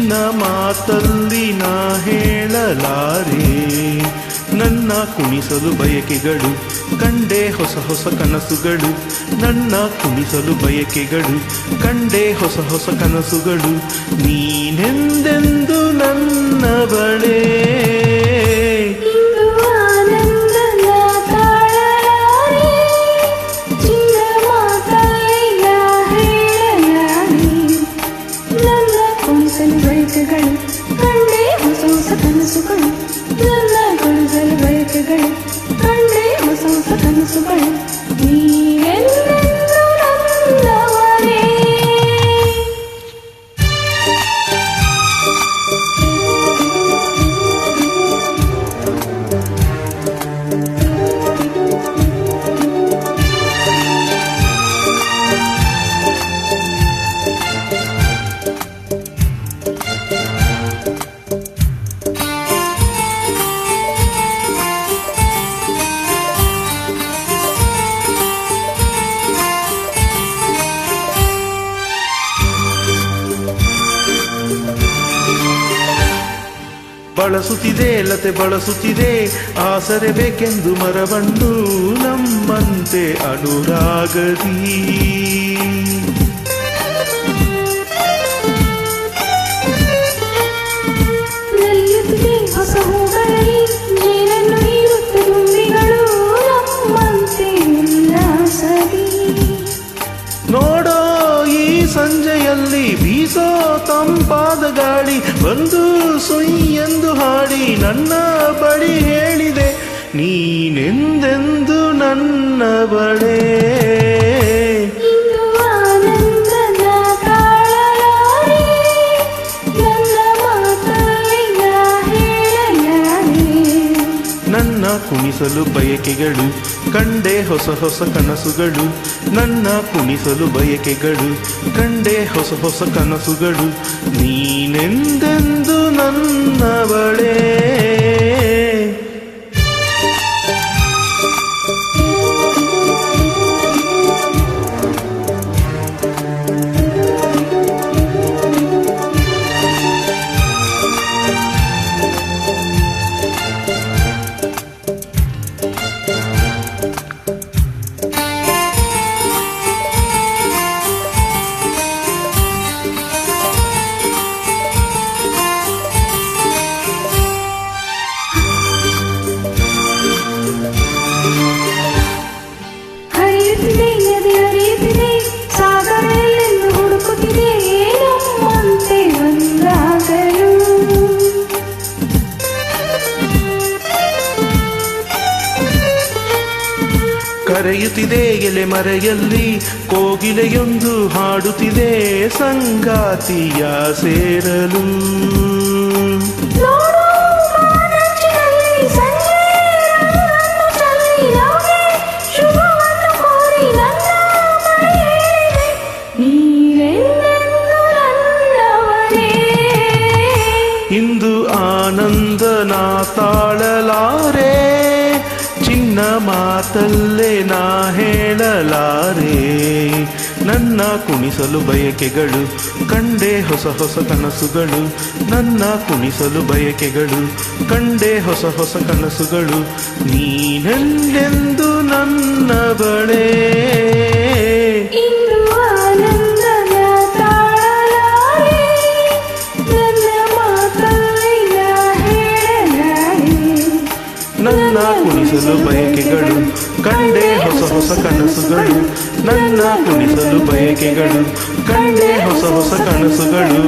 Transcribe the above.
ಚಿನ್ನ ಮಾತಲ್ಲಿ ನಾ ಹೇಳಲಾರೆ, ನನ್ನ ಕುಣಿಸಲು ಬಯಕೆಗಳು ಕಂಡೆ ಹೊಸ ಹೊಸ ಕನಸುಗಳು, ನನ್ನ ಕುಣಿಸಲು ಬಯಕೆಗಳು ಕಂಡೆ ಹೊಸ ಹೊಸ ಕನಸುಗಳು, ನೀನೆಂದೆಂದು ನನ್ನವಳೇ. ಬಯಕೆಗಳು ಕಂಡೆ ಹೊಸ ಹೊಸ ಕನಸುಗಳು, ನನ್ನ ಕುಣಿಸಲು ಬಯಕೆಗಳು ಕಂಡೆ ಹೊಸ ಹೊಸ ಕನಸುಗಳು, ನೀನೆಂದೆಂದು ನನ್ನವಳೇ. ಬಳಸುತ್ತಿದೆ ಲತೆ ಬಳಸುತ್ತಿದೆ ಆಸರೆ ಬೇಕೆಂದು ಮರವನ್ನು ನಮ್ಮಂತೆ ಅನುರಾಗದಿ. ನಲಿಯುತ್ತಿದೆ ಹೊಸ ಹೂಗಳಲ್ಲಿ ನೀರನ್ನು ಹೀರುತ್ತೆ ದುಂಬಿಗಳು ನಮ್ಮಂತೆ ಉಲ್ಲಾಸದಿ. ನೋಡೋ ಈ ಸಂಜೆಯಲ್ಲಿ ಬೀಸೋ ತಂಪಾದ ಗಾಳಿ ಬಂದು ಸೊಯ್ಯೆಂದು ಹಾಡಿ ನನ್ನ ಬಳಿ ಹೇಳಿದೆ, ನೀನೆಂದೆಂದು ನನ್ನವಳೇ. ಇಂದು ಆನಂದನ ತಾಳಲಾರೆ, ನನ್ನ ಮಾತಲ್ಲಿ ನಾ ಹೇಳಲಾರೆ. ನನ್ನ ಕುಣಿಸಲು ಬಯಕೆಗಳು ಕಂಡೆ ಹೊಸ ಹೊಸ ಕನಸುಗಳು, ನನ್ನ ಕುಣಿಸಲು ಬಯಕೆಗಳು ಕಂಡೆ ಹೊಸ ಹೊಸ ಕನಸುಗಳು, ನೀನೆಂದೆಂದು ನನ್ನವಳೇ. ಹರಿಯುತ್ತಿದೆ ನದಿ ಹರಿಯುತ್ತಿದೆ ಸಾಗರಲ್ಲೆಂದು ಹುಡುಕುತ್ತಿದೆ ನಮ್ಮಂತೆ ಒಂದಾಗಲು. ಕರೆಯುತ್ತಿದೆ ಎಲೆ ಮರೆಯಲ್ಲಿ ಕೋಗಿಲೆಯೊಂದು ಹಾಡುತ್ತಿದೆ ಸಂಗಾತಿಯ ಸೇರಲು. ಇಂದು ಆನಂದನ ತಾಳಲಾರೆ, ಚಿನ್ನ ಮಾತಲ್ಲೇ ನಾ ಹೇಳಲಾರೆ, ನನ್ನ ಕುಣಿಸಲು ಬಯಕೆಗಳು ಕಂಡೆ ಹೊಸ ಹೊಸ ಕನಸುಗಳು, ನನ್ನ ಕುಣಿಸಲು ಬಯಕೆಗಳು ಕಂಡೆ ಹೊಸ ಹೊಸ ಕನಸುಗಳು, ನೀನೆಂದೆಂದು ನನ್ನವಳೇ. ನನ್ನ ಕುಣಿಸಲು ಬಯಕೆಗಳು ಕಂಡೆ ಹೊಸ ಹೊಸ ಕನಸುಗಳು, ನನ್ನ ಕುಣಿಸಲು ಬಯಕೆಗಳು ಕಂಡೆ ಹೊಸ ಹೊಸ ಕನಸುಗಳು.